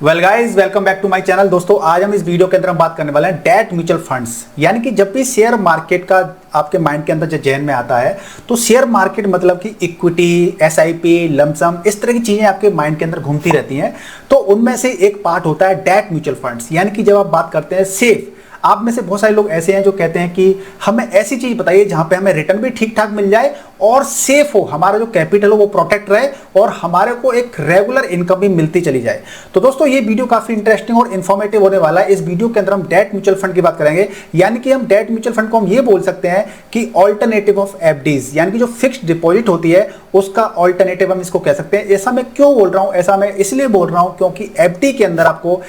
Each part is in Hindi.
Well guys, welcome back to my channel. दोस्तों, आज हम इस वीडियो के अंदर हम बात करने वाले हैं डेट म्यूचुअल फंड्स। यानी कि जब भी शेयर मार्केट का आपके माइंड के अंदर जो जहन में आता है तो शेयर मार्केट मतलब कि इक्विटी, एसआईपी, लमसम, इस तरह की चीजें आपके माइंड के अंदर घूमती रहती हैं। तो उनमें से एक पार्ट होता है डेट म्यूचुअल फंड्स। यानी कि जब आप बात करते हैं सेफ, आप में से बहुत सारे लोग ऐसे हैं जो कहते हैं कि हमें ऐसी चीज बताइए जहां पे हमें रिटर्न भी ठीक ठाक मिल जाए और सेफ हो, हमारा जो कैपिटल हो वो प्रोटेक्ट रहे और हमारे को एक रेगुलर इनकम भी मिलती चली जाए। तो दोस्तों, ये वीडियो काफी इंटरेस्टिंग और इन्फॉर्मेटिव होने वाला है। इस वीडियो के अंदर हम डेट म्यूचुअल फंड की बात करेंगे। यानी कि हम डेट म्यूचुअल फंड को हम ये बोल सकते हैं कि ऑल्टरनेटिव ऑफ एफडीज, यानी कि जो फिक्स्ड डिपॉजिट होती है उसका ऑल्टरनेटिव हम इसको कह सकते हैं। ऐसा मैं क्यों बोल रहा हूं? ऐसा मैं इसलिए बोल रहा हूं क्योंकि एफडी के अंदर आपको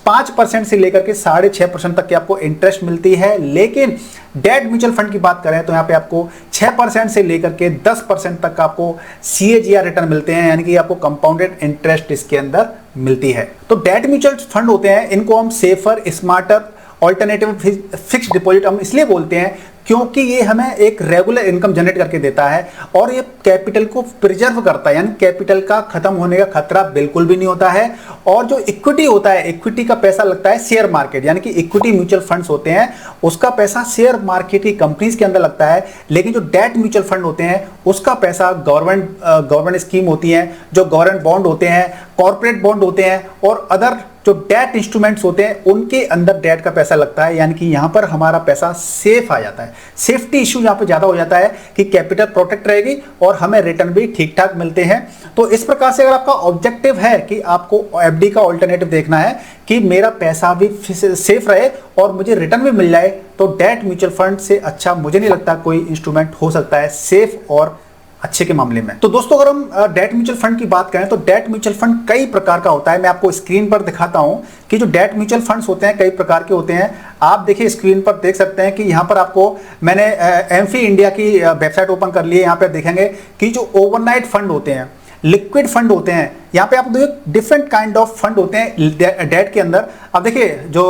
5% से लेकर के 6.5% तक की आपको इंटरेस्ट मिलती है, लेकिन डेट म्यूचुअल फंड की बात करें तो यहां पे आपको 6% से लेकर के 10% तक का आपको सीएजीआर रिटर्न मिलते हैं। यानी कि आपको कंपाउंडेड इंटरेस्ट इसके अंदर मिलती है। तो डेट म्यूचुअल फंड होते हैं, इनको हम safer, smarter, alternative fixed deposit हम इसलिए बोलते हैं क्योंकि ये हमें एक रेगुलर इनकम जनरेट करके देता है और ये कैपिटल को प्रिजर्व करता है। यानी कैपिटल का खत्म होने का खतरा बिल्कुल भी नहीं होता है। और जो इक्विटी होता है, इक्विटी का पैसा लगता है शेयर मार्केट, यानी कि इक्विटी म्यूचुअल फंड्स होते हैं उसका पैसा शेयर मार्केट की कंपनीज के अंदर लगता है। लेकिन जो डेट म्यूचुअल फंड होते हैं उसका पैसा गवर्नमेंट स्कीम होती है, जो गवर्नमेंट बॉन्ड होते हैं, कॉर्पोरेट बॉन्ड होते हैं और अदर जो डेट इंस्ट्रूमेंट्स होते हैं उनके अंदर डेट का पैसा लगता है। यानी कि यहां पर हमारा पैसा सेफ आ जाता है। सेफ्टी इश्यू यहां पे ज्यादा हो जाता है कि कैपिटल प्रोटेक्ट रहेगी और हमें रिटर्न भी ठीक ठाक मिलते हैं। तो इस प्रकार से अगर आपका ऑब्जेक्टिव है कि आपको एफडी का ऑल्टरनेटिव देखना है कि मेरा पैसा भी सेफ रहे और मुझे रिटर्न भी मिल जाए, तो डेट म्यूचुअल फंड से अच्छा मुझे नहीं लगता कोई इंस्ट्रूमेंट हो सकता है सेफ और अच्छे के मामले में। तो दोस्तों, अगर हम डेट म्यूचुअल फंड की बात करें तो डेट म्यूचुअल फंड कई प्रकार का होता है। मैं आपको स्क्रीन पर दिखाता हूं कि जो डेट म्यूचुअल फंड्स होते हैं कई प्रकार के होते हैं। आप देखिए स्क्रीन पर देख सकते हैं कि यहां पर आपको मैंने एमफी इंडिया की वेबसाइट ओपन कर ली है। यहां पर देखेंगे कि जो ओवरनाइट फंड होते हैं, लिक्विड फंड होते हैं, यहाँ पे आप देखिए डिफरेंट काइंड ऑफ फंड होते हैं डेट के अंदर। अब देखिए जो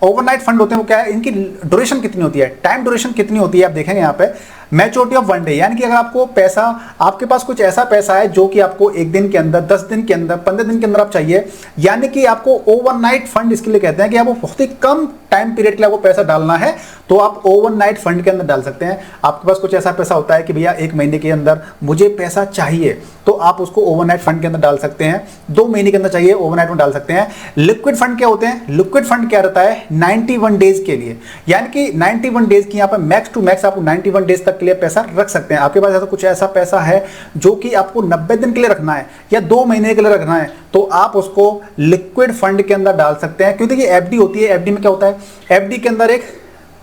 ओवरनाइट फंड होते हैं वो क्या है, इनकी ड्यूरेशन कितनी होती है, टाइम ड्यूरेशन कितनी होती है, आप देखेंगे यहाँ पे मैच्योरिटी ऑफ 1 डे। यानी कि अगर आपको पैसा, आपके पास कुछ ऐसा पैसा है जो कि आपको 1 दिन के अंदर, 10 दिन के अंदर, 15 दिन के अंदर आप चाहिए, यानी कि आपको ओवरनाइट फंड इसके लिए कहते हैं कि आपको बहुत ही कम टाइम पीरियड के लिए आपको पैसा डालना है तो आप ओवरनाइट फंड के अंदर डाल सकते हैं। आपके पास कुछ ऐसा पैसा होता है कि भैया 1 महीने के अंदर मुझे पैसा चाहिए तो आप उसको ओवरनाइट फंड के अंदर डाल सकते हैं। 2 महीने के अंदर चाहिए ओवरनाइट में डाल सकते हैं। लिक्विड फंड क्या होते हैं? लिक्विड फंड क्या रहता है? 91 डेज के लिए, यानी कि 91 डेज की यहाँ पर मैक्स टू मैक्स आप 91 डेज तक के लिए पैसा रख सकते हैं। आपके पास ऐसा कुछ ऐसा पैसा है जो कि आपको 90 दिन के लिए रखना है या 2 महीने के लिए रखना है तो आप उसको लिक्विड फंड के अंदर डाल सकते हैं। क्योंकि देखिए एफडी होती है, एफडी में क्या होता है, एफडी के अंदर एक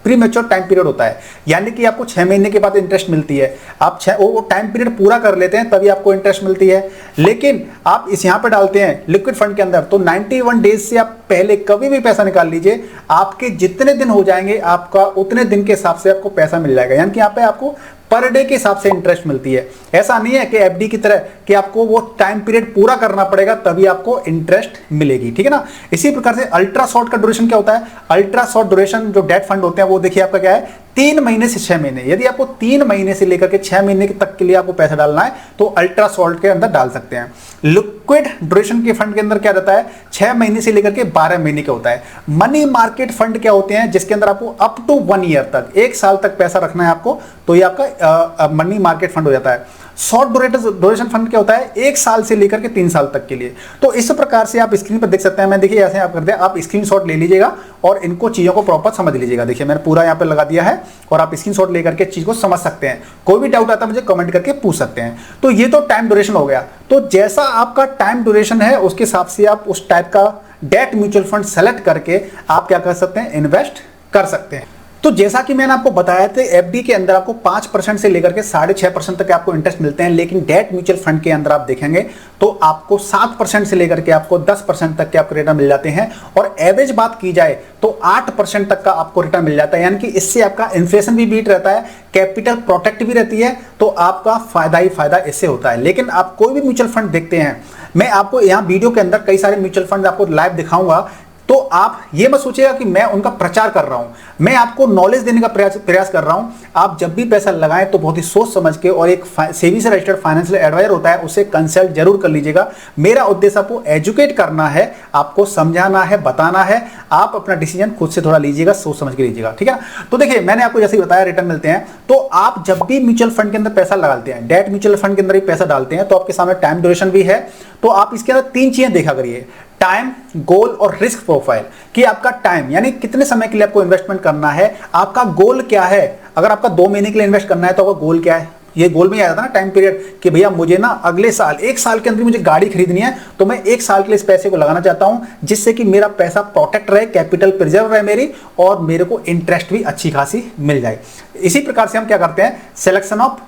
प्री मैच्योर टाइम पीरियड होता है, यानी कि आपको 6 महीने के बाद इंटरेस्ट मिलती है। आप वो टाइम पीरियड पूरा कर लेते हैं तभी आपको इंटरेस्ट मिलती है। लेकिन आप इस यहाँ पे डालते हैं लिक्विड फंड के अंदर तो 91 डेज से आप पहले कभी भी पैसा निकाल लीजिए, आपके जितने दिन हो जाएंगे आपका उतने दिन के हिसाब से आपको पैसा मिल जाएगा। यानी कि यहाँ पे आपको पर डे के हिसाब से इंटरेस्ट मिलती है। ऐसा नहीं है कि एफडी की तरह कि आपको वो टाइम पीरियड पूरा करना पड़ेगा तभी आपको इंटरेस्ट मिलेगी, ठीक है ना। इसी प्रकार से अल्ट्रा शॉर्ट का ड्यूरेशन क्या होता है? अल्ट्रा शॉर्ट ड्यूरेशन जो डेट फंड होते हैं वो देखिए आपका क्या है, 3 महीने से 6 महीने। यदि आपको 3 महीने से लेकर के 6 महीने तक के लिए आपको पैसा डालना है तो अल्ट्रा शॉर्ट के अंदर डाल सकते हैं। लिक्विड ड्यूरेशन के फंड के अंदर क्या रहता है? 6 महीने से लेकर के 12 महीने का होता है। मनी मार्केट फंड क्या होते हैं? जिसके अंदर आपको अप टू 1 ईयर तक, 1 साल तक पैसा रखना है आपको, तो ये आपका मनी मार्केट फंड हो जाता है। शॉर्ट ड्यूरेशन फंड क्या होता है? 1 साल से लेकर के 3 साल तक के लिए। तो इस प्रकार से आप स्क्रीन पर देख सकते हैं। मैं देखिए ऐसे आप करते हैं, आप स्क्रीनशॉट ले लीजिएगा और इनको चीजों को प्रॉपर समझ लीजिएगा। देखिए मैंने पूरा यहाँ पे लगा दिया है और आप स्क्रीनशॉट लेकर के चीज को समझ सकते हैं। कोई भी डाउट आता है मुझे कमेंट करके पूछ सकते हैं। तो ये तो टाइम ड्यूरेशन हो गया। तो जैसा आपका टाइम ड्यूरेशन है उसके हिसाब से आप उस टाइप का डेट म्यूचुअल फंड सेलेक्ट करके आप क्या कर सकते हैं, इन्वेस्ट कर सकते हैं। तो जैसा कि मैंने आपको बताया था एफडी के अंदर आपको 5% से लेकर के 6.5% तक आपको इंटरेस्ट मिलते हैं, लेकिन डेट म्यूचुअल फंड के अंदर आप देखेंगे तो आपको 7% से लेकर के आपको 10% तक के आपको रिटर्न मिल जाते हैं और एवरेज बात की जाए तो 8% तक का आपको रिटर्न मिल जाता है। यानी कि इससे आपका इन्फ्लेशन भी बीट रहता है, कैपिटल प्रोटेक्ट भी रहती है, तो आपका फायदा ही फायदा इससे होता है। लेकिन आप कोई भी म्यूचुअल फंड देखते हैं, मैं आपको यहाँ वीडियो के अंदर कई सारे म्यूचुअल फंड आपको लाइव दिखाऊंगा, तो आप ये मत सोचिएगा कि मैं उनका प्रचार कर रहा हूं, मैं आपको नॉलेज देने का प्रयास कर रहा हूं। आप जब भी पैसा लगाएं तो बहुत ही सोच समझ के, और एक सेबी से रजिस्टर्ड फाइनेंशियल एडवाइजर होता है, उससे कंसल्ट जरूर कर लीजिएगा। मेरा उद्देश्य आपको एजुकेट करना है, आपको समझाना है, बताना है। आप अपना डिसीजन खुद से थोड़ा लीजिएगा, सोच समझ के लीजिएगा, ठीक है। तो देखिए मैंने आपको जैसे ही बताया रिटर्न मिलते हैं। तो आप जब भी म्यूचुअल फंड के अंदर पैसा लगाते हैं, डेट म्यूचुअल फंड के अंदर ही पैसा डालते हैं, तो आपके सामने टाइम ड्यूरेशन भी है। तो आप इसके अंदर 3 चीजें देखा करिए, टाइम, गोल और रिस्क प्रोफाइल। कि आपका टाइम यानी कितने समय के लिए आपको इन्वेस्टमेंट करना है, आपका गोल क्या है। अगर आपका 2 महीने के लिए इन्वेस्ट करना है तो आपका गोल क्या है, ये गोल में आ जाता है ना टाइम पीरियड, कि भैया मुझे ना अगले साल 1 साल के अंदर मुझे गाड़ी खरीदनी है, तो मैं 1 साल के लिए इस पैसे को लगाना चाहता हूं, जिससे कि मेरा पैसा प्रोटेक्ट रहे, कैपिटल प्रिजर्व रहे मेरी, और मेरे को इंटरेस्ट भी अच्छी खासी मिल जाए। इसी प्रकार से हम क्या करते हैं, सिलेक्शन ऑफ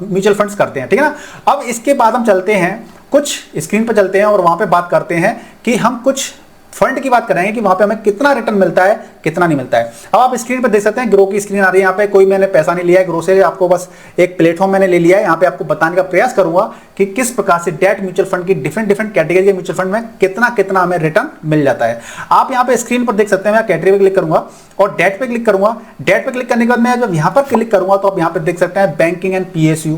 म्यूचुअल फंड्स करते हैं, ठीक है ना। अब इसके बाद हम चलते हैं, कुछ स्क्रीन पर चलते हैं और वहां पे बात करते हैं कि हम कुछ फंड की बात करेंगे कि वहां पे हमें कितना रिटर्न मिलता है, कितना नहीं मिलता है। अब आप स्क्रीन पर देख सकते हैं, ग्रो की स्क्रीन आ रही है। यहाँ पे कोई मैंने पैसा नहीं लिया है ग्रो से, आपको बस एक प्लेटफॉर्म मैंने ले लिया है। यहाँ पे आपको बताने का प्रयास करूंगा कि किस प्रकार से डेट म्यूचुअल फंड की डिफरेंट कैटेगरी के म्यूचुअल फंड में कितना हमें रिटर्न मिल जाता है। आप यहाँ पे स्क्रीन पर देख सकते हैं, मैं कैटेगरी पे क्लिक करूंगा और डेट पे क्लिक करूंगा। डेट पे क्लिक करने के बाद मैं जब यहाँ पर क्लिक करूंगा तो आप यहाँ पे देख सकते हैं banking and PSU,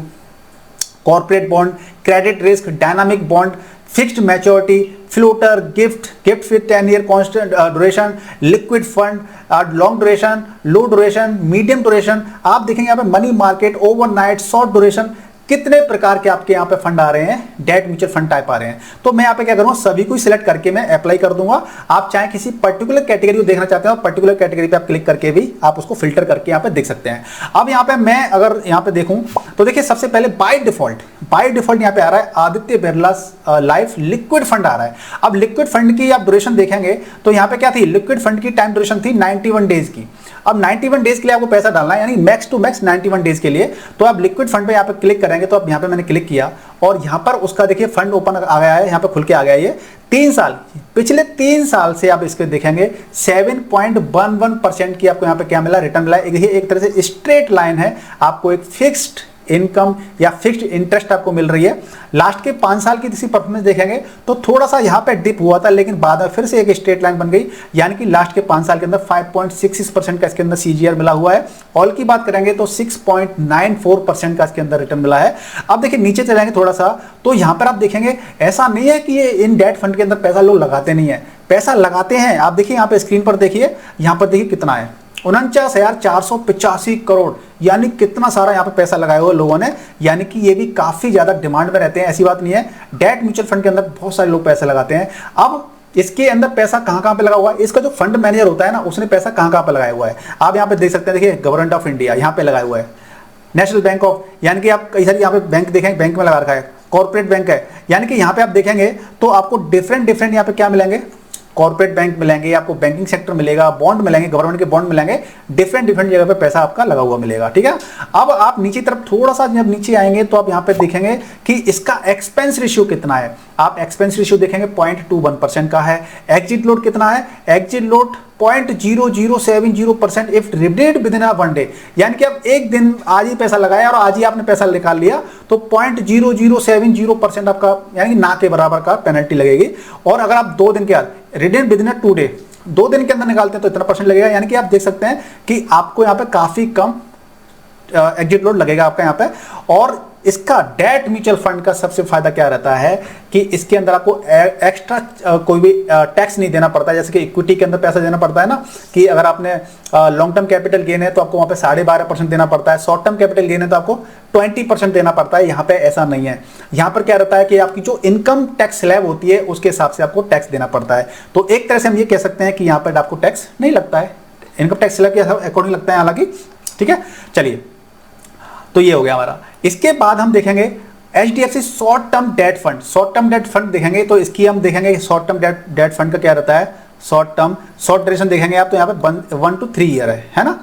corporate bond, credit risk, dynamic bond, fixed maturity, floater, gift with 10 year constant duration, liquid fund, long duration, low duration, medium duration. आप देखेंगे यहाँ पे money market, overnight, short duration, कितने प्रकार के आपके यहाँ पे फंड आ रहे हैं, डेट म्यूचुअल फंड टाइप आ रहे हैं। तो मैं यहाँ पे क्या करूँगा, सभी को सिलेक्ट करके मैं अप्लाई कर दूंगा। आप चाहे किसी पर्टिकुलर कैटेगरी को देखना चाहते हैं, पर्टिकुलर कैटेगरी पे आप क्लिक करके भी आप उसको फिल्टर करके यहाँ पे देख सकते हैं। अब यहाँ पे मैं अगर यहाँ पे देखूं तो देखिए सबसे पहले बाय डिफॉल्ट यहाँ पे आ रहा है Aditya Birla life liquid fund आ रहा है। अब लिक्विड फंड की आप ड्यूरेशन देखेंगे तो यहाँ पे क्या थी, लिक्विड फंड की टाइम ड्यूरेशन थी 91 डेज की। अब 91 डेज के लिए आपको पैसा डालना है, यानी मैक्स टू मैक्स 91 डेज के लिए। तो आप लिक्विड फंड पे यहाँ पे क्लिक करेंगे, तो अब यहाँ पे मैंने क्लिक किया और यहाँ पर उसका देखिए फंड ओपन आ गया है, यहाँ पे खुल के आ गया है। ये 3 साल, पिछले 3 साल से आप इसको देखेंगे 7.11% की आपको यहाँ पे क्या मिला, रिटर्न मिला। एक तरह से स्ट्रेट लाइन है, आपको एक फिक्स्ड इनकम या फिक्स्ड इंटरेस्ट आपको मिल रही है। लास्ट के 5 साल की किसी परफॉर्मेंस देखेंगे तो थोड़ा सा यहाँ पे डिप हुआ था, लेकिन बाद में फिर से एक स्ट्रेट लाइन बन गई, यानी कि लास्ट के 5 साल के अंदर 5.66% का इसके अंदर CGR मिला हुआ है। ऑल की बात करेंगे तो 6.94% का इसके अंदर रिटर्न मिला है। अब देखिए नीचे चलेंगे थोड़ा सा, तो यहाँ पर आप देखेंगे ऐसा नहीं है कि ये इन डेट फंड के अंदर पैसा लोग लगाते नहीं है, पैसा लगाते हैं। आप देखिए यहाँ पे स्क्रीन पर देखिए, यहाँ पर देखिए कितना है, 49,485 करोड़, यानी कितना सारा यहाँ पे पैसा लगाया हुआ लोगों ने, यानी कि ये भी काफी ज्यादा डिमांड में रहते हैं। ऐसी बात नहीं है, डेट म्यूचुअल फंड के अंदर बहुत सारे लोग पैसा लगाते हैं। अब इसके अंदर पैसा कहां पे लगा हुआ है, इसका जो फंड मैनेजर होता है ना, उसने पैसा कहां पे लगाया हुआ है। आप यहाँ पे देख सकते हैं, देखिए गवर्नमेंट ऑफ इंडिया यहाँ पे लगाया हुआ है, नेशनल बैंक ऑफ, यानी कि आप कई सारी यहाँ पे बैंक देखेंगे, बैंक में लगा रखा है, कॉर्पोरेट बैंक है, यानी कि यहाँ पे आप देखेंगे तो आपको डिफरेंट यहाँ पे क्या मिलेंगे, कॉर्पोरेट बैंक मिलेंगे, आपको बैंकिंग सेक्टर मिलेगा, बॉन्ड मिलेंगे, गवर्नमेंट के बॉन्ड मिलेंगे, डिफरेंट जगह पे पैसा आपका लगा हुआ मिलेगा, ठीक है। अब आप नीचे तरफ थोड़ा सा जब नीचे आएंगे तो आप यहाँ पे देखेंगे कि इसका एक्सपेंस रेशियो कितना है। आप एक्सपेंस रेशियो देखेंगे 0.21% का है। एग्जिट लोड कितना है, exit load 0.0070% if redeemed with in a 1 day, यानी कि आप एक दिन आज ही पैसा लगाया और आज ही आपने पैसा निकाल लिया तो 0.0070% आपका यानी ना के बराबर का पेनल्टी लगेगी। और अगर आप 2 दिन के बाद redeemed with in a 2 day, 2 दिन के अंदर निकालते हैं तो इतना % लगेगा, यानी कि आप देख सकते हैं कि आपको यहाँ पे काफी कम एग्जिट लोड लगेगा आपका यहाँ पे। और इसका डेट म्यूचुअल फंड का सबसे फायदा क्या रहता है कि इसके अंदर आपको एक्स्ट्रा कोई भी टैक्स नहीं देना पड़ता, जैसे कि इक्विटी के अंदर पैसा देना पड़ता है ना, कि अगर आपने लॉन्ग टर्म कैपिटल गेन है तो आपको वहां पे 12.5% देना पड़ता है, शॉर्ट टर्म कैपिटल गेन है तो आपको 20% देना पड़ता है। यहाँ पे ऐसा नहीं है, यहाँ पर क्या रहता है कि आपकी जो इनकम टैक्स स्लैब होती है उसके हिसाब से आपको टैक्स देना पड़ता है। तो एक तरह से हम ये कह सकते हैं कि यहाँ पर आपको टैक्स नहीं लगता है, इनकम टैक्स स्लैब के अकॉर्डिंग लगता है हालांकि, ठीक है। चलिए, तो ये हो गया हमारा। इसके बाद हम देखेंगे HDFC short term debt fund. Short term debt fund देखेंगे तो इसकी हम देखेंगे शॉर्ट टर्म डेट फंड का क्या रहता है, शॉर्ट ड्यूरेशन देखेंगे आप तो यहाँ पे 1 to 3 ईयर है ना।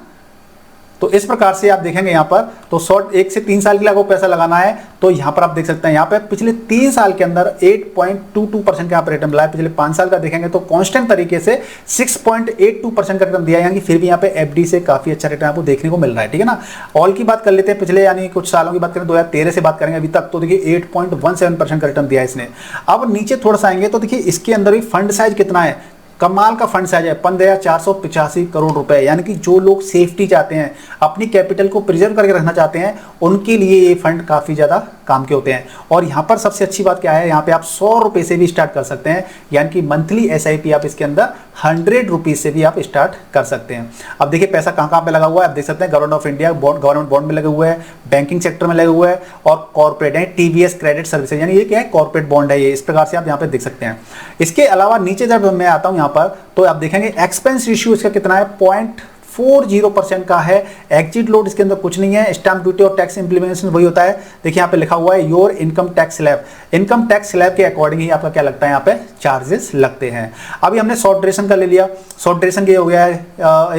तो इस प्रकार से आप देखेंगे यहाँ पर तो शॉर्ट 1 से 3 साल के लिए आपको पैसा लगाना है, तो यहाँ पर आप देख सकते हैं यहाँ पे पिछले 3 साल के अंदर 8.22% का यहाँ पर रिटर्न मिला है। पिछले 5 साल का देखेंगे तो कांस्टेंट तरीके से 6.82% का रिटर्न दिया है, यानी फिर भी यहाँ पे FD से काफी अच्छा रिटर्न आपको देखने को मिल रहा है, ठीक है ना। ऑल की बात कर लेते हैं, पिछले यानी कुछ सालों की बात करें 2013 से बात करेंगे अभी तक, तो देखिए 8.17% का रिटर्न दिया है इसने। अब नीचे थोड़ा सा आएंगे तो देखिए इसके अंदर भी फंड साइज कितना है, कमाल का फंड साइज है 15,485 करोड़ रुपए। यानी कि जो लोग सेफ्टी चाहते हैं, अपनी कैपिटल को प्रिजर्व करके रखना चाहते हैं, उनके लिए ये फंड काफी ज्यादा काम के होते हैं। और यहाँ पर सबसे अच्छी बात क्या है, यहाँ पे आप 100 रुपए से भी स्टार्ट कर सकते हैं, यानी कि मंथली SIP आप इसके अंदर 100 रुपीज से भी आप स्टार्ट कर सकते हैं। अब देखिए पैसा कहाँ कहाँ पे लगा हुआ है, आप देख सकते हैं government of India government bond में लगे हुए हैं, बैंकिंग सेक्टर में लगे हुए हैं, और कॉर्पोरेट है TVS क्रेडिट सर्विसेज, यानी ये क्या है, कॉर्पोरेट बॉन्ड है ये। इस प्रकार से आप यहाँ पे देख सकते हैं। इसके अलावा नीचे जब मैं आता हूँ यहाँ पर, तो आप देखेंगे एक्सपेंस रेशियो इसका कितना है, 0.40% का है। एग्जिट लोड इसके अंदर कुछ नहीं है। स्टैंप ड्यूटी और टैक्स इंप्लीमेंटेशन वही होता है। देखिए यहाँ पे लिखा हुआ है your income tax slab. Income tax slab के अकॉर्डिंग ही आपका क्या लगता है, यहाँ पे चार्जेस लगते हैं। अभी हमने शॉर्ट ड्यूरेशन का ले लिया, शॉर्ट ड्यूरेशन के हो गया है।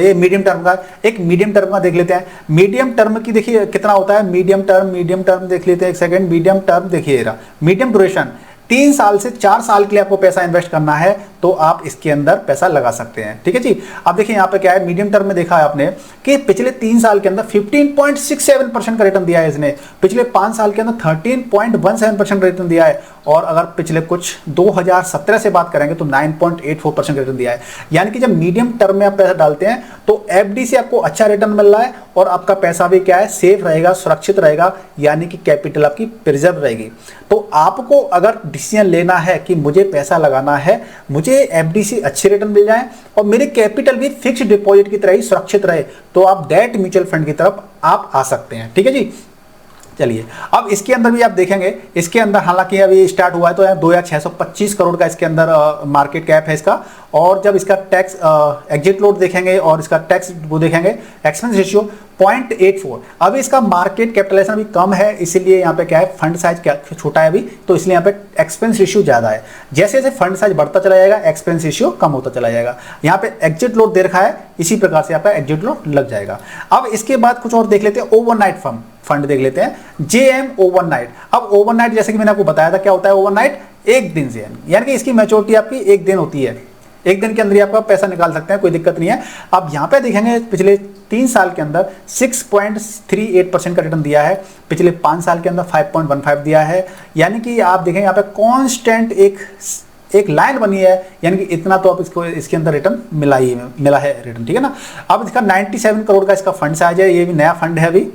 ये मीडियम टर्म का, एक मीडियम टर्म का देख लेते हैं। मीडियम टर्म की देखिए कितना होता है, मीडियम टर्म देख लेते हैं, एक सेकंड। मीडियम टर्म देखिए, मीडियम ड्यूरेशन 3 साल से 4 साल के लिए आपको पैसा इन्वेस्ट करना है, तो आप इसके अंदर पैसा लगा सकते हैं। ठीक है जी। अब देखिए यहाँ पे क्या है, मीडियम टर्म में देखा है आपने कि पिछले 3 साल के अंदर 15.67% का रिटर्न दिया है इसने, पिछले 5 साल के अंदर 13.17% रिटर्न दिया है, और अगर पिछले कुछ 2017 से बात करेंगे तो 9.84% रिटर्न दिया है। यानी कि जब मीडियम टर्म में आप पैसा डालते हैं तो FD से आपको अच्छा रिटर्न मिल रहा है, और आपका पैसा भी क्या है, सेफ रहेगा, सुरक्षित रहेगा, यानी कि कैपिटल आपकी प्रिजर्व रहेगी। तो आपको अगर डिसीजन लेना है कि मुझे पैसा लगाना है, मुझे FD से अच्छे रिटर्न मिल जाए और मेरे कैपिटल भी फिक्स्ड डिपॉजिट की तरह ही सुरक्षित रहे, तो आप डेट म्यूचुअल फंड की तरफ आप आ सकते हैं। ठीक है जी। चलिए अब इसके अंदर भी आप देखेंगे, इसके अंदर हालांकि अभी स्टार्ट हुआ है तो 2,625 करोड़ का इसके अंदर मार्केट कैप है इसका। और जब इसका टैक्स एग्जिट लोड देखेंगे और इसका टैक्स वो देखेंगे, एक्सपेंस रेशियो 0.84। अभी इसका मार्केट कैपिटलाइजेशन भी कम है, इसीलिए यहाँ पे क्या है, फंड साइज क्या छोटा है अभी, तो इसलिए यहाँ पे एक्सपेंस रेशियो ज्यादा है। जैसे जैसे फंड साइज बढ़ता चला जाएगा, एक्सपेंस रेशियो कम होता चला जाएगा। यहाँ पे एग्जिट लोड दे रखा है, इसी प्रकार से आपका एग्जिट लोड लग जाएगा। अब इसके बाद कुछ और देख लेते हैं, ओवरनाइट फंड देख लेते हैं, JM ओवरनाइट। अब ओवरनाइट जैसे कि मैंने आपको बताया था क्या होता है ओवरनाइट, एक दिन से, यानी कि इसकी मैच्योरिटी आपकी एक दिन होती है, एक दिन के अंदर ही आपका पैसा निकाल सकते हैं, कोई दिक्कत नहीं है। अब यहाँ पे देखेंगे पिछले 3 साल के अंदर 6.38% का रिटर्न दिया है, पिछले 5 साल के अंदर 5.15 दिया है। यानी कि आप देखेंगे यहाँ पे कॉन्स्टेंट एक लाइन बनी है, यानी कि इतना तो आप इसको इसके अंदर रिटर्न मिला है रिटर्न। ठीक है ना। अब इसका 97 करोड़ का इसका फंड साइज है, ये भी नया फंड है अभी।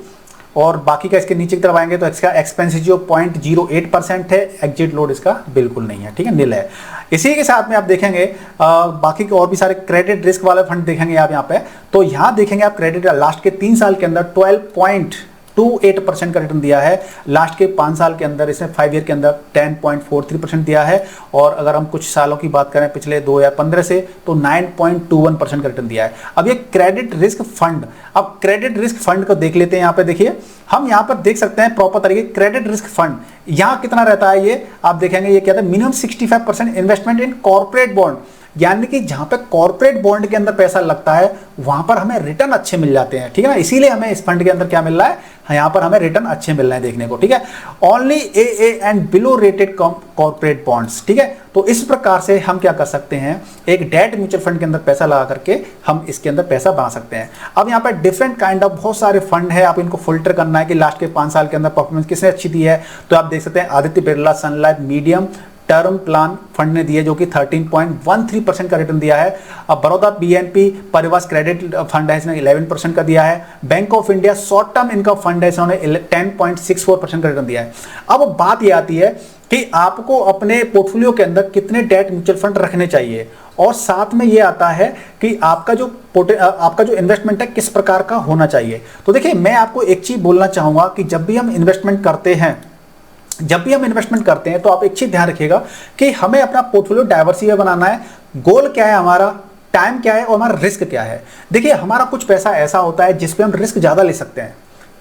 और बाकी का इसके नीचे की तरफ आएंगे तो इसका एक्सपेंस रेशियो 0.08% है, एग्जिट लोड इसका बिल्कुल नहीं है, ठीक है, निल है। इसी के साथ में आप देखेंगे बाकी के और भी सारे क्रेडिट रिस्क वाले फंड देखेंगे आप यहाँ पे, तो यहाँ देखेंगे आप क्रेडिट लास्ट के 3 साल के अंदर 12.28% का रिटर्न दिया है, लास्ट के 5 साल के अंदर इसने 5 ईयर के अंदर 10.43% दिया है, और अगर हम कुछ सालों की बात करें पिछले 2015 से तो 9.21% का रिटर्न दिया है। अब ये क्रेडिट रिस्क फंड, अब क्रेडिट रिस्क फंड को देख लेते हैं। यहाँ पे देखिए, हम यहाँ पर देख सकते हैं प्रॉपर तरीके क्रेडिट रिस्क फंड यहाँ कितना रहता है, ये आप देखेंगे ये क्या था, minimum 65% investment in corporate bond, यानी कि जहां पे कॉर्पोरेट बॉन्ड के अंदर पैसा लगता है वहां पर हमें रिटर्न अच्छे मिल जाते हैं। ठीक है ना, इसीलिए हमें इस फंड के अंदर क्या मिल रहा है, यहां पर हमें रिटर्न अच्छे मिल रहे हैं देखने को। ठीक है, only AA and below rated corporate bonds. ठीक है, तो इस प्रकार से हम क्या कर सकते हैं, एक डेट म्यूचुअल फंड के अंदर पैसा लगा करके हम इसके अंदर पैसा बना सकते हैं। अब यहाँ पर डिफरेंट काइंड ऑफ बहुत सारे फंड है, आप इनको फिल्टर करना है कि लास्ट के 5 साल के अंदर परफॉर्मेंस किसने अच्छी दी है, तो आप देख सकते हैं Aditya Birla sun life medium term plan fund ने दिया जो कि 13.13% का रिटर्न दिया है। अब बड़ौदा BNP परिवार क्रेडिट फंड है, इसने 11% का दिया है। Bank of India short term income fund है, इसने 10.64% का रिटर्न दिया है। अब बात यह आती है कि आपको अपने पोर्टफोलियो के अंदर कितने डेट म्यूचुअल फंड रखने चाहिए, और साथ में यह आता है कि आपका जो इन्वेस्टमेंट है किस प्रकार का होना चाहिए। तो देखिए, मैं आपको एक चीज बोलना चाहूंगा कि जब भी हम इन्वेस्टमेंट करते हैं तो आप एक चीज ध्यान रखिएगा कि हमें अपना पोर्टफोलियो डाइवर्सिफाई बनाना है। गोल क्या है हमारा, टाइम क्या है, और हमारा रिस्क क्या है। देखिए, हमारा कुछ पैसा ऐसा होता है जिसपे हम रिस्क ज्यादा ले सकते हैं,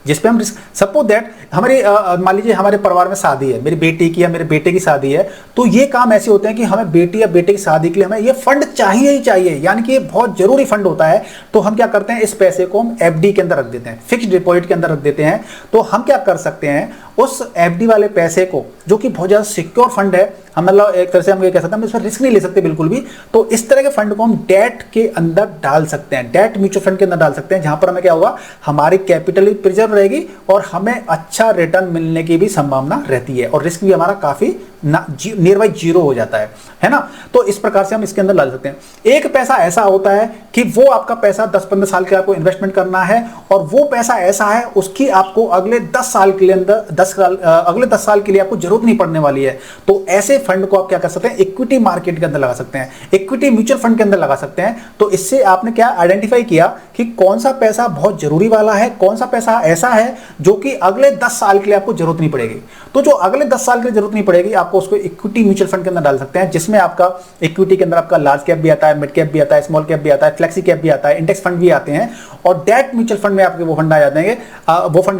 जिसपे हम रिस्क, सपोज दैट हमारे मान लीजिए हमारे परिवार में शादी है, मेरी बेटी की या मेरे बेटे की शादी है, तो ये काम ऐसे होते हैं कि हमें बेटी या बेटे की शादी के लिए हमें ये फंड चाहिए ही चाहिए, यानी कि ये बहुत जरूरी फंड होता है। तो हम क्या करते हैं, इस पैसे को हम FD के अंदर रख देते हैं, फिक्स्ड डिपॉजिट के अंदर रख देते हैं। तो हम क्या कर सकते हैं, उस FD वाले पैसे को, जो कि बहुत ज्यादा सिक्योर फंड है, हम मतलब एक तरह से हम ये कह सकते हैं, हम इसमें रिस्क नहीं ले सकते बिल्कुल भी, तो इस तरह के फंड को हम डेट के अंदर डाल सकते हैं, डेट म्यूचुअल फंड के अंदर डाल सकते हैं, जहां पर हमें क्या होगा, हमारी कैपिटल भी प्रिजर्व रहेगी और हमें अच्छा रिटर्न मिलने की भी संभावना रहती है, और रिस्क भी हमारा काफी नियर बाई जीरो हो जाता है ना। तो इस प्रकार से हम इसके अंदर डाल सकते हैं। एक पैसा ऐसा होता है कि वो आपका पैसा 10-15 साल के आपको इन्वेस्टमेंट करना है, और वो पैसा ऐसा है उसकी आपको अगले 10 साल के लिए अगले 10 साल के लिए आपको जरूरत नहीं पड़ने वाली है। तो ऐसे फंड को आप क्या कर सकते हैं, इक्विटी मार्केट के अंदर लगा सकते हैं, इक्विटी म्यूचुअल फंड के अंदर लगा सकते हैं। तो इससे आपने क्या आइडेंटिफाई किया कि कौन सा पैसा बहुत जरूरी वाला है, कौन सा पैसा ऐसा है जो कि अगले 10 साल के लिए आपको जरूरत नहीं पड़ेगी। तो जो अगले 10 साल के लिए जरूरत नहीं पड़ेगी, आपको उसको इक्विटी म्यूचुअल फंड के अंदर डाल सकते हैं, जिसमें आपका इक्विटी के अंदर आपका लार्ज कैप भी आता है, मिड कैप भी आता है, स्मॉल कैप भी आता है, फ्लेक्सी कैप भी आता है, इंडेक्स फंड भी आते हैं, और डेट म्यूचुअल फंड में आपके वो फंड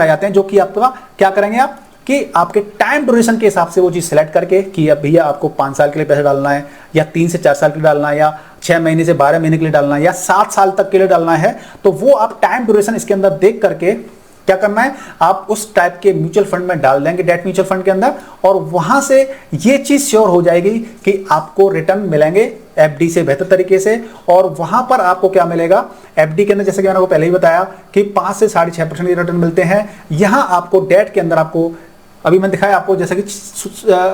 आ जाते हैं जो कि आपका क्या करेंगे आप कि आपके टाइम ड्यूरेशन के हिसाब से वो चीज सेलेक्ट करके कि अब भैया आपको 5 साल के लिए पैसा डालना है, या 3 से 4 साल के लिए डालना है, या 6 महीने से 12 महीने के लिए डालना है, या 7 साल तक के लिए डालना है। तो वो आप टाइम ड्यूरेशन इसके अंदर देख करके क्या करना है, आप उस टाइप के म्यूचुअल फंड में डाल देंगे, डेट म्यूचुअल फंड के अंदर, और वहां से ये चीज श्योर हो जाएगी कि आपको रिटर्न मिलेंगे एफडी से बेहतर तरीके से। और वहां पर आपको क्या मिलेगा, एफडी के अंदर जैसे कि मैंने आपको पहले ही बताया कि 5 से 6.5% रिटर्न मिलते हैं। यहां आपको डेट के अंदर आपको अभी मैंने दिखाया आपको जैसे कि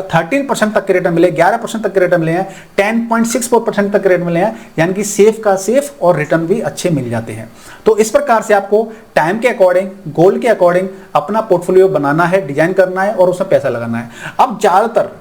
13% तक के रिटर्न मिले, 11% तक के रिटर्न मिले हैं, 10.64% तक के रिटर्न मिले हैं, यानी कि सेफ का सेफ और रिटर्न भी अच्छे मिल जाते हैं। तो इस प्रकार से आपको टाइम के अकॉर्डिंग, गोल के अकॉर्डिंग अपना पोर्टफोलियो बनाना है, डिजाइन करना है और उसमें पैसा लगाना है। अब ज्यादातर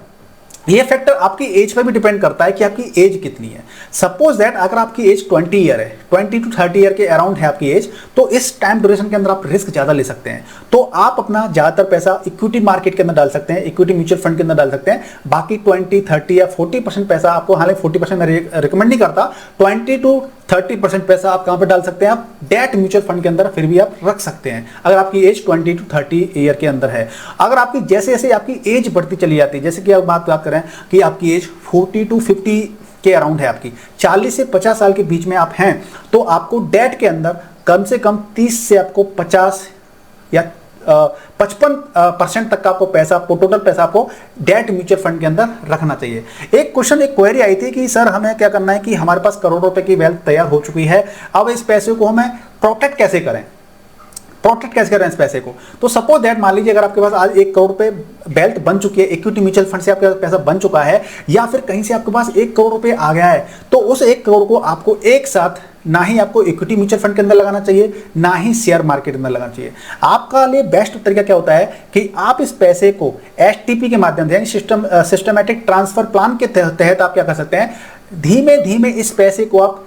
ये फैक्टर आपकी एज पर भी डिपेंड करता है कि आपकी एज कितनी है। सपोज दैट अगर आपकी एज 20 ईयर है, 20 to 30 ईयर के अराउंड है आपकी एज, तो इस टाइम ड्यूरेशन के अंदर आप रिस्क ज्यादा ले सकते हैं। तो आप अपना ज्यादातर पैसा इक्विटी मार्केट के अंदर डाल सकते हैं, इक्विटी म्यूचुअल फंड के अंदर डाल सकते हैं। बाकी 20, 30 या 40% पैसा आपको, हालांकि 40% मैं रिकमेंड नहीं करता, 20 to 30% पैसा आप कहां पर डाल सकते हैं, आप डेट म्यूचुअल फंड के अंदर फिर भी आप रख सकते हैं, अगर आपकी एज 20 to 30 ईयर के अंदर है। अगर आपकी जैसे जैसे आपकी एज बढ़ती चली जाती है, जैसे कि आप बात करें कि आपकी एज 40 to 50 के अराउंड है, आपकी 40 से 50 साल के बीच में आप हैं, तो आपको डेट के अंदर कम से कम 30 से आपको 50 या 55% तक का आपको पैसा, आपको टोटल पैसा आपको डेट म्यूचुअल फंड के अंदर रखना चाहिए। एक क्वेरी आई थी कि सर हमें क्या करना है कि हमारे पास करोड़ों रुपए की वेल्थ तैयार हो चुकी है, अब इस पैसे को हमें प्रोटेक्ट कैसे करें इस पैसे को। तो सपोज दैट मान लीजिए अगर आपके पास आज 1 करोड़ रुपए वेल्थ बन चुकी है, इक्विटी म्यूचुअल फंड से आपके पास पैसा बन चुका है, या फिर कहीं से आपके पास 1 करोड़ रुपए आ गया है, तो उस 1 करोड़ को आपको एक साथ ना ही आपको इक्विटी म्यूचुअल फंड के अंदर लगाना चाहिए, ना ही शेयर मार्केट के अंदर लगाना चाहिए। आपका लिए बेस्ट तरीका क्या होता है कि आप इस पैसे को एसटीपी के माध्यम से, यानी सिस्टमैटिक ट्रांसफर प्लान के तहत आप क्या कर सकते हैं, धीमे धीमे इस पैसे को आप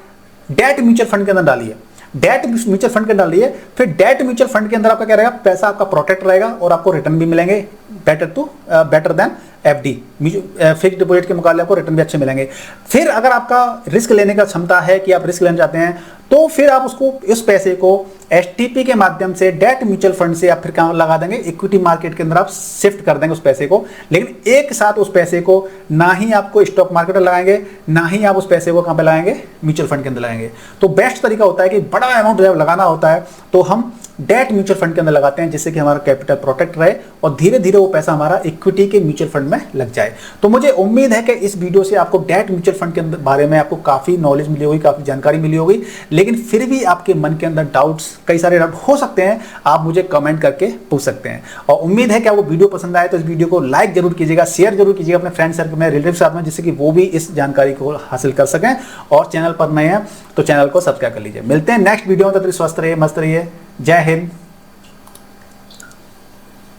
डेट म्यूचुअल फंड के अंदर डालिए, डेट म्यूचुअल फंड के डालिए। फिर डेट म्यूचुअल फंड के अंदर आपका क्या रहेगा, पैसा आपका प्रोटेक्ट रहेगा और आपको रिटर्न भी मिलेंगे better than FD, fix deposit के मुकाबले आपको रिटर्न भी अच्छे मिलेंगे। फिर अगर आपका रिस्क लेने का क्षमता है कि आप रिस्क लेना चाहते हैं, तो फिर आप उसको, इस पैसे को एसटीपी के माध्यम से डेट म्यूचुअल फंड से आप फिर कहां लगा देंगे, इक्विटी मार्केट के अंदर आप शिफ्ट कर देंगे उस पैसे को। लेकिन एक साथ उस पैसे को ना ही आपको स्टॉक मार्केट में लगाएंगे, ना ही आप उस पैसे को कहां पे लगाएंगे, म्यूचुअल फंड के अंदर लगाएंगे। तो बेस्ट तरीका होता है कि बड़ा अमाउंट जब लगाना होता है तो हम डेट म्यूचुअल फंड के अंदर लगाते हैं, जिससे कि हमारा कैपिटल प्रोटेक्ट रहे और धीरे धीरे वो पैसा हमारा इक्विटी के म्यूचुअल फंड में लग जाए। तो मुझे उम्मीद है कि इस वीडियो से आपको डेट म्यूचुअल फंड के बारे में आपको काफी नॉलेज मिली होगी, काफी जानकारी मिली होगी। लेकिन फिर भी आपके मन के अंदर डाउट्स, कई सारे डाउट हो सकते हैं, आप मुझे कमेंट करके पूछ सकते हैं। और उम्मीद है कि आपको वीडियो पसंद आए तो इस वीडियो को लाइक जरूर कीजिएगा, शेयर जरूर कीजिएगा अपने फ्रेंड सर्कल में, रिलेटिव साथ में, जिससे कि वो भी इस जानकारी को हासिल कर सकें। और चैनल पर नए हैं तो चैनल को सब्सक्राइब कर लीजिए। मिलते हैं नेक्स्ट वीडियो में, तब तक स्वस्थ रहिए, मस्त रहिए। जय हिंद,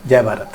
जय भारत।